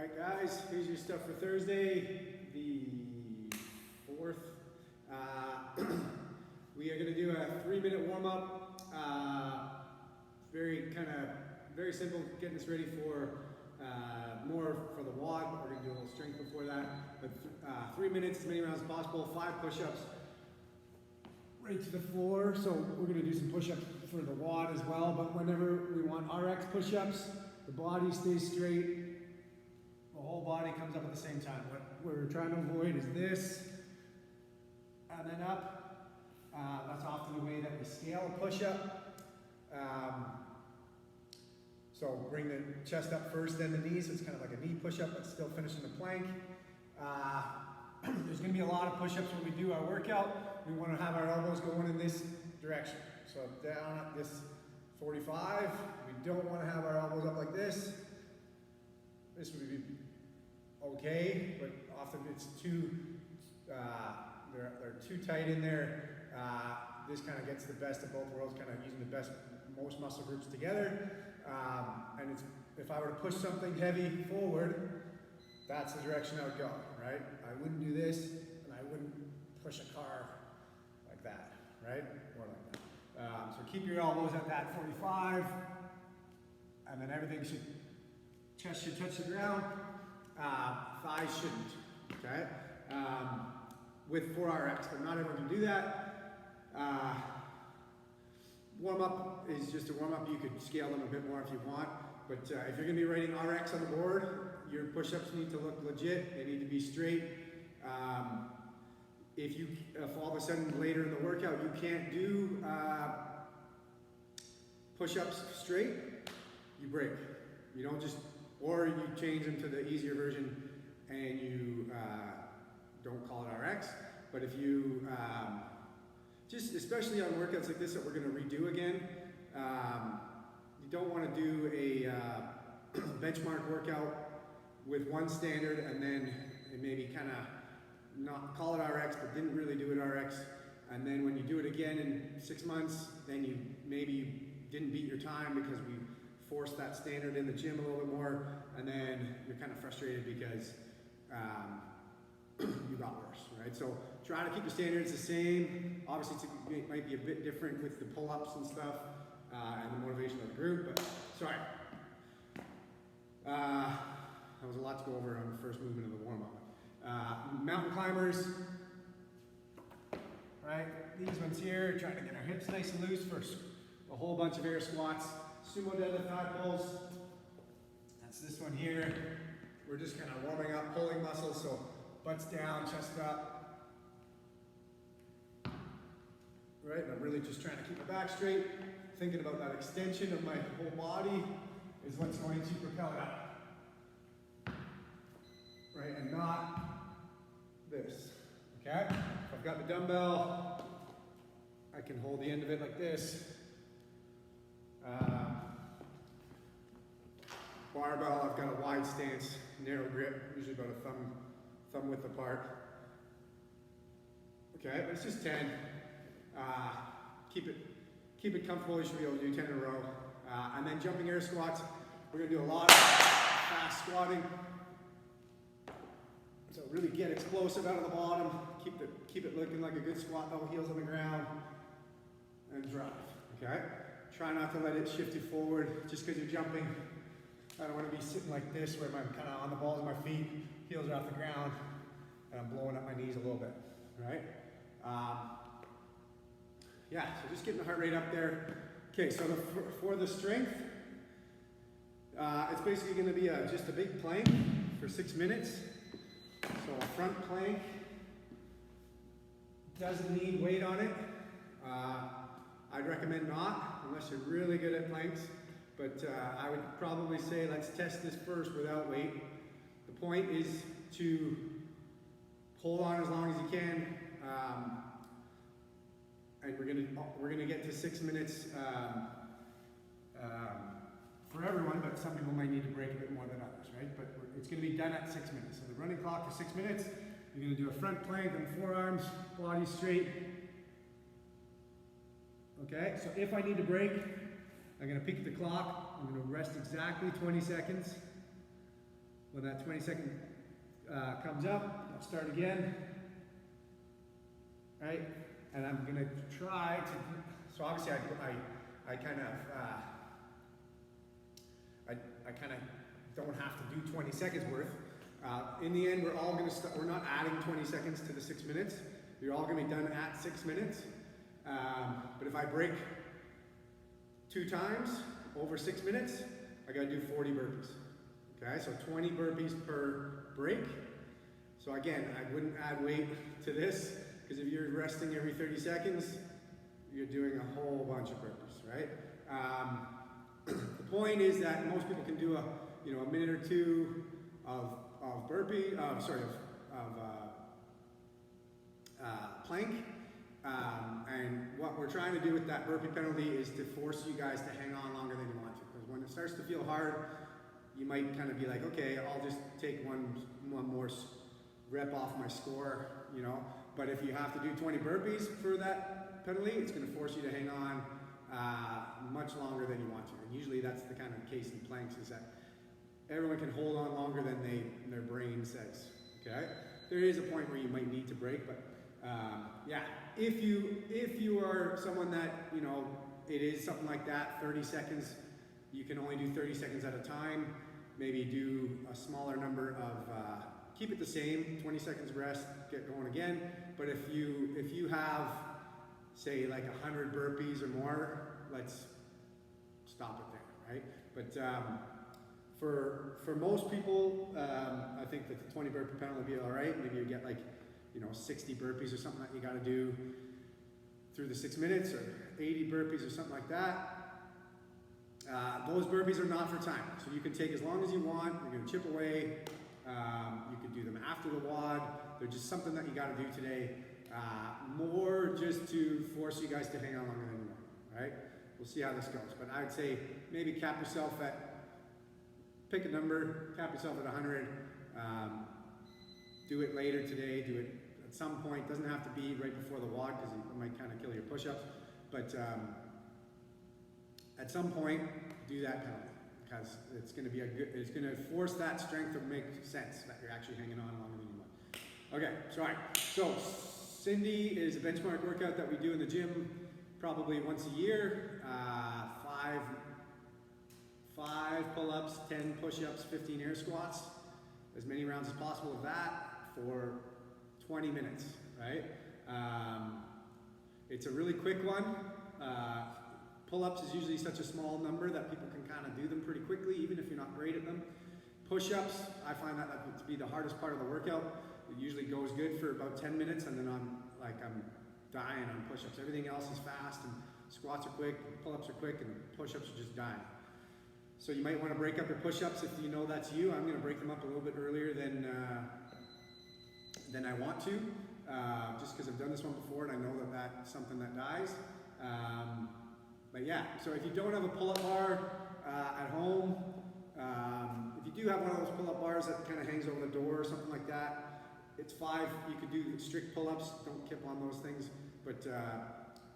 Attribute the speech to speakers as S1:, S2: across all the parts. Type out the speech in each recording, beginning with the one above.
S1: Alright guys, here's your stuff for Thursday, the 4th. We are going to do a 3-minute warm-up. Very simple, getting us ready for more for the WOD. We're going to do a little strength before that. But 3 minutes, as many rounds as possible, 5 push-ups right to the floor. So we're going to do some push-ups for the WOD as well, but whenever we want RX push-ups, the body stays straight. The whole body comes up at the same time. What we're trying to avoid is this, and then up. That's often the way that we scale a push-up. So bring the chest up first, then the knees. So it's kind of like a knee push-up, but still finishing the plank. There's going to be a lot of push-ups when we do our workout. We want to have our elbows going in this direction. So down at this 45. We don't want to have our elbows up like this. This would be okay, but often it's too, they're too tight in there. This kind of gets the best of both worlds, kind of using most muscle groups together. And if I were to push something heavy forward, that's the direction I would go, right? I wouldn't do this, and I wouldn't push a car like that, right? Or like that. So keep your elbows at that 45, and then chest should touch the ground, thighs shouldn't, okay? With 4RX, but not everyone can do that. Warm-up is just a warm-up. You could scale them a bit more if you want, but if you're going to be writing RX on the board, your push-ups need to look legit. They need to be straight. If all of a sudden later in the workout you can't do push-ups straight, you break. You don't just, or you change them to the easier version and you don't call it RX. But if you, just especially on workouts like this that we're going to redo again, you don't want to do a benchmark workout with one standard and then maybe kind of not call it RX but didn't really do it RX, and then when you do it again in 6 months, then you didn't beat your time because we forced that standard in the gym a little bit more, and then you're kind of frustrated because you got worse, right? So try to keep the standards the same. Obviously it might be a bit different with the pull-ups and stuff and the motivation of the group, but sorry. That was a lot to go over on the first movement of the warm-up. Mountain climbers, right? These ones here, trying to get our hips nice and loose for a whole bunch of air squats. Sumo deadlift thigh pulls. That's this one here. We're just kind of warming up, pulling muscles, so butts down, chest up. Right, and I'm really just trying to keep my back straight. Thinking about that extension of my whole body is what's going to propel it up. Right, and not this, okay? If I've got the dumbbell, I can hold the end of it like this. Barbell, I've got a wide stance, narrow grip, usually about a thumb width apart. Okay, but it's just 10. Keep it comfortable. You should be able to do 10 in a row. And then jumping air squats, we're gonna do a lot of fast squatting. So really get explosive out of the bottom. Keep it looking like a good squat, though, heels on the ground, and drive. Okay. Try not to let it shift you forward just because you're jumping. I don't want to be sitting like this where I'm kind of on the balls of my feet, heels are off the ground, and I'm blowing up my knees a little bit, right? Yeah, so just getting the heart rate up there. Okay, so for the strength, it's basically going to be just a big plank for 6 minutes. So a front plank doesn't need weight on it. I'd recommend not, unless you're really good at planks. But I would probably say let's test this first without weight. The point is to hold on as long as you can, and we're gonna get to 6 minutes for everyone. But some people might need to break a bit more than others, right? But it's gonna be done at 6 minutes. So the running clock for 6 minutes. You're gonna do a front plank on forearms, body straight. Okay. So if I need to break, I'm going to peek the clock, I'm going to rest exactly 20 seconds, When that 20-second comes up, I'll start again. Right? And I'm gonna try to, so obviously I kind of don't have to do 20 seconds worth. In the end, we're all gonna we're not adding 20 seconds to the 6 minutes. You're all gonna be done at 6 minutes. But if I break 2 times over 6 minutes, I gotta do 40 burpees. Okay, so 20 burpees per break. So again, I wouldn't add weight to this, because if you're resting every 30 seconds, you're doing a whole bunch of burpees, right? The point is that most people can do a minute or two of burpee, plank. And what we're trying to do with that burpee penalty is to force you guys to hang on longer than you want to. Because when it starts to feel hard, you might kind of be like, okay, I'll just take one more rep off my score, you know. But if you have to do 20 burpees for that penalty, it's going to force you to hang on much longer than you want to. And usually that's the kind of case in planks, is that everyone can hold on longer than their brain says. Okay, there is a point where you might need to break, but yeah, if you are someone that, you know, it is something like that, 30 seconds, you can only do 30 seconds at a time. Maybe do a smaller number of, keep it the same, 20 seconds rest, get going again. But if you have, say, like 100 burpees or more, let's stop it there, right? But for most people, I think that the 20 burpee penalty will be all right. Maybe you get like, 60 burpees or something that you got to do through the 6 minutes, or 80 burpees or something like that. Those burpees are not for time, so you can take as long as you want. You're going to chip away. You can do them after the WOD. They're just something that you got to do today. More just to force you guys to hang on longer than you want. Right? We'll see how this goes. But I'd say maybe cap yourself at, pick a number, cap yourself at 100. Do it later today. Do it at some point. Doesn't have to be right before the WOD, because it might kind of kill your push-ups. But at some point, do that penalty, because it's going to be it's going to force that strength to make sense that you're actually hanging on longer than you want. Okay, sorry. So Cindy is a benchmark workout that we do in the gym probably once a year. 5 pull-ups, 10 push-ups, 15 air squats, as many rounds as possible of that for 20 minutes, right? It's a really quick one. Pull-ups is usually such a small number that people can kind of do them pretty quickly, even if you're not great at them. Push-ups, I find that to be the hardest part of the workout. It usually goes good for about 10 minutes, and then I'm dying on push-ups. Everything else is fast, and squats are quick, pull-ups are quick, and push-ups are just dying. So you might want to break up your push-ups if you know that's you. I'm going to break them up a little bit earlier than I want to, just because I've done this one before, and I know that that's something that dies. But yeah, so if you don't have a pull-up bar at home, if you do have one of those pull-up bars that kind of hangs over the door or something like that, it's 5. You could do strict pull-ups. Don't kip on those things. But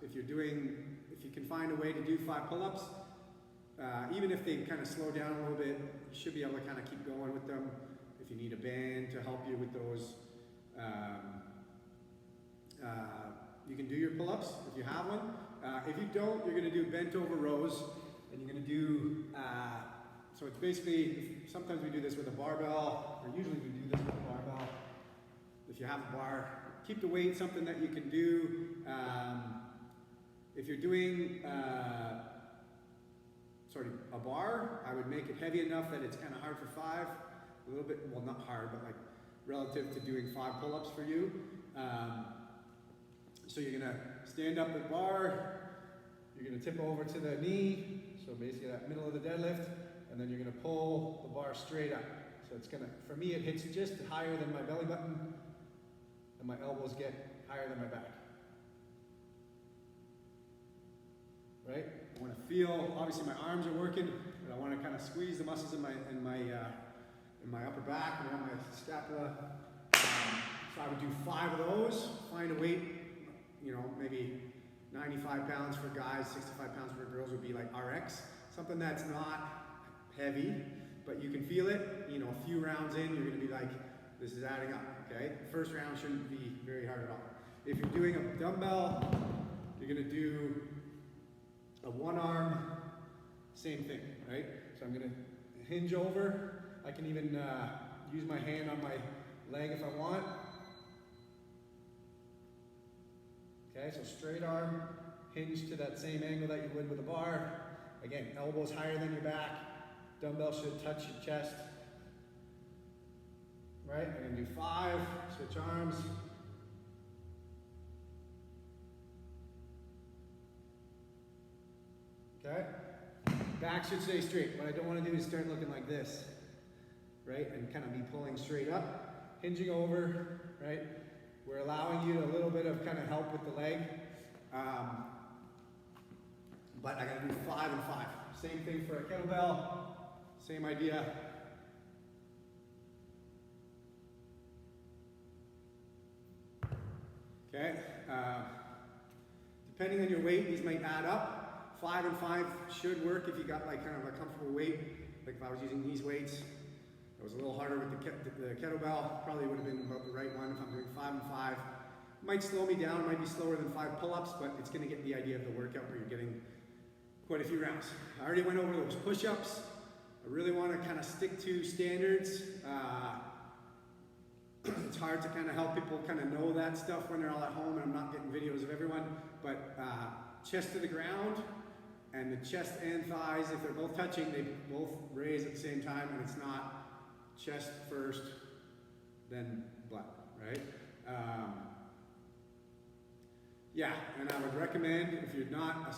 S1: if you can find a way to do 5 pull-ups, even if they kind of slow down a little bit, you should be able to kind of keep going with them. If you need a band to help you with those, you can do your pull-ups if you have one. If you don't, you're going to do bent over rows, and you're going to do, so it's basically, sometimes we do this with a barbell, or usually we do this with a barbell. If you have a bar, keep the weight something that you can do. If you're doing a bar, I would make it heavy enough that it's kind of hard for 5, a little bit, well, not hard, but like relative to doing 5 pull-ups for you. So you're gonna stand up at bar, you're gonna tip over to the knee, so basically that middle of the deadlift, and then you're gonna pull the bar straight up. So it's gonna, for me, it hits just higher than my belly button, and my elbows get higher than my back. Right? I want to feel, obviously my arms are working, but I want to kind of squeeze the muscles in my upper back and around my scapula. So I would do 5 of those, find a weight, maybe 95 pounds for guys, 65 pounds for girls would be like RX. Something that's not heavy, but you can feel it, you know, a few rounds in, you're gonna be like, this is adding up, okay? The first round shouldn't be very hard at all. If you're doing a dumbbell, you're gonna do a one arm, same thing, right? So I'm gonna hinge over. I can even use my hand on my leg if I want. Okay, so straight arm, hinge to that same angle that you would with a bar. Again, elbows higher than your back. Dumbbell should touch your chest. Right, I'm gonna do 5, switch arms. Okay, back should stay straight. What I don't want to do is start looking like this, right, and kind of be pulling straight up, hinging over, right. We're allowing you a little bit of kind of help with the leg, but I got to do 5 and 5. Same thing for a kettlebell, same idea. Okay, depending on your weight, these might add up. 5 and 5 should work if you got like kind of a comfortable weight. Like if I was using these weights, it was a little harder with the kettlebell. Probably would have been about the right one if I'm doing 5 and 5. It might slow me down, might be slower than 5 pull-ups, but it's going to get the idea of the workout where you're getting quite a few rounds. I already went over those push-ups. I really want to kind of stick to standards. It's hard to kind of help people kind of know that stuff when they're all at home, and I'm not getting videos of everyone, but chest to the ground, and the chest and thighs, if they're both touching, they both raise at the same time, and it's not chest first, then butt, right? Yeah, and I would recommend, if you're not,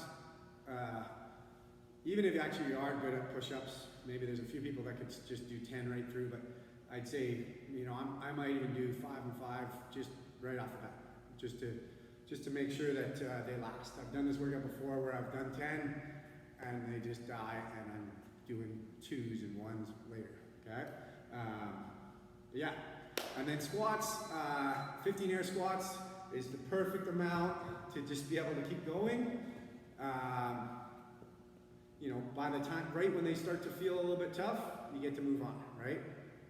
S1: even if actually you are good at push-ups, maybe there's a few people that could just do 10 right through, but I'd say, you know, I might even do 5 and 5 just right off the bat, just to make sure that they last. I've done this workout before where I've done 10 and they just die, and I'm doing 2s and 1s later, okay? Yeah, and then squats, 15 air squats is the perfect amount to just be able to keep going. You know, by the time, right when they start to feel a little bit tough, you get to move on, right?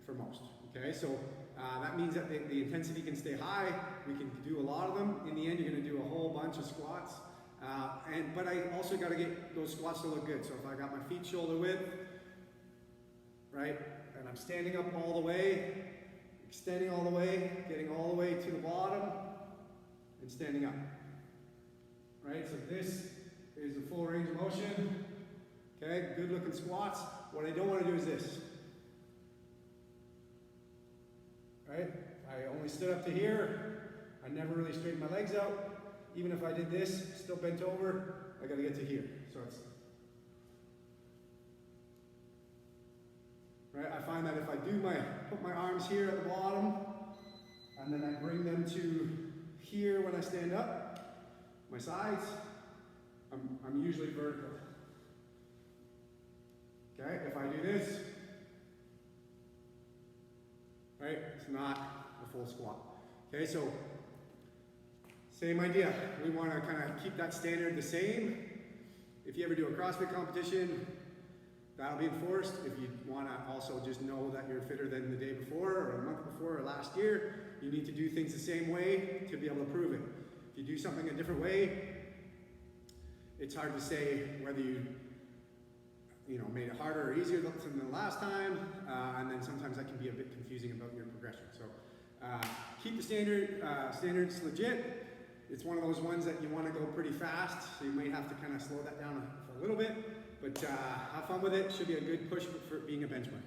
S1: For most, okay? So that means that the intensity can stay high. We can do a lot of them. In the end, you're gonna do a whole bunch of squats. But I also gotta get those squats to look good. So if I got my feet shoulder width, right? And I'm standing up all the way, extending all the way, getting all the way to the bottom, and standing up. Right, so this is the full range of motion. Okay, good looking squats. What I don't want to do is this. Right, I only stood up to here. I never really straightened my legs out. Even if I did this, still bent over, I got to get to here. So it's right. I find that if I do put my arms here at the bottom, and then I bring them to here when I stand up, my sides, I'm usually vertical. Okay, if I do this, right, it's not a full squat. Okay, so same idea. We want to kind of keep that standard the same. If you ever do a CrossFit competition, that'll be enforced. If you want to also just know that you're fitter than the day before or a month before or last year, you need to do things the same way to be able to prove it. If you do something a different way, it's hard to say whether you made it harder or easier than the last time, and then sometimes that can be a bit confusing about your progression. So keep the standards legit. It's one of those ones that you want to go pretty fast, so you might have to kind of slow that down a little bit, but have fun with it. Should be a good push for being a benchmark.